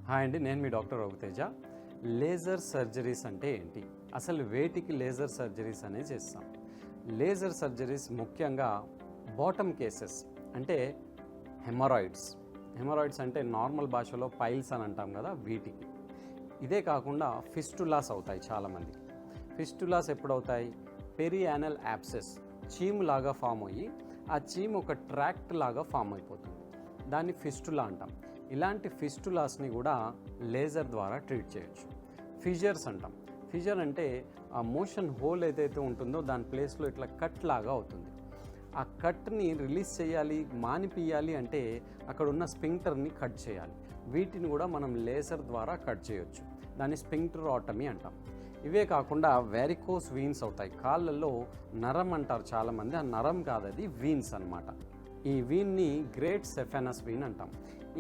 Hi అండి, నేను మీ doctor Raghuteja. Laser surgeries అంటే ఏంటి, అసలు వేటికి లేజర్ సర్జరీస్ అనేది చేస్తాం? లేజర్ సర్జరీస్ ముఖ్యంగా బాటమ్ కేసెస్ అంటే హెమరాయిడ్స్ అంటే నార్మల్ భాషలో పైల్స్ అని అంటాం కదా, వీటికి. ఇదే కాకుండా ఫిస్టులాస్ అవుతాయి చాలామందికి. ఫిస్టులాస్ ఎప్పుడవుతాయి? పెరియానల్ యాబ్సెస్, చీము లాగా ఫామ్ అయ్యి ఆ చీము ఒక ట్రాక్ట్ లాగా ఫామ్ అయిపోతుంది, దాన్ని ఫిస్టులా అంటాం. ఇలాంటి ఫిస్టులాస్ని కూడా లేజర్ ద్వారా ట్రీట్ చేయొచ్చు. ఫిజర్స్ అంటాం. ఫిజర్ అంటే ఆ మోషన్ హోల్ ఏదైతే ఉంటుందో దాని ప్లేస్లో ఇట్లా కట్ లాగా అవుతుంది. ఆ కట్ని రిలీజ్ చేయాలి, మానిపియాలి అంటే అక్కడ ఉన్న స్పింక్టర్ని కట్ చేయాలి. వీటిని కూడా మనం లేజర్ ద్వారా కట్ చేయొచ్చు. దాన్ని స్పింక్టరాటమీ అంటాం. ఇవే కాకుండా వెరికోస్ వీన్స్ అవుతాయి. కాళ్ళల్లో నరం అంటారు చాలామంది, ఆ నరం కాదు, అది వీన్స్ అన్నమాట. ఈ వీన్ని గ్రేట్ సెఫెనస్ వీన్ అంటాం.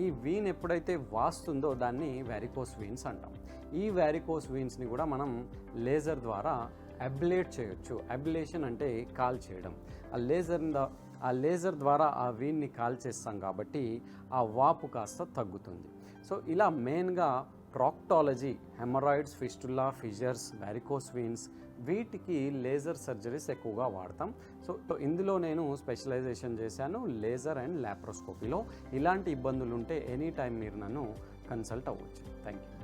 ఈ వీన్ ఎప్పుడైతే వాస్తుందో దాన్ని వెరికోస్ వీన్స్ అంటాం. ఈ వెరికోస్ వీన్స్ని కూడా మనం లేజర్ ద్వారా అబ్లేట్ చేయొచ్చు. అబ్లేషన్ అంటే కాల్ చేయడం. ఆ లేజర్ ద్వారా ఆ వీన్ని కాల్ చేస్తాం కాబట్టి ఆ వాపు కాస్త తగ్గుతుంది. సో ఇలా మెయిన్గా proctology, haemorrhoids, fistula, fissures, varicose veins, వీటికి లేజర్ సర్జరీస్ ఎక్కువగా వాడతాం. సో ఇందులో నేను స్పెషలైజేషన్ చేశాను లేజర్ అండ్ లాప్రోస్కోపీలో. ఇలాంటి ఇబ్బందులు ఉంటే ఎనీ టైం మీరు నన్ను కన్సల్ట్ అవ్వచ్చు. Thank you.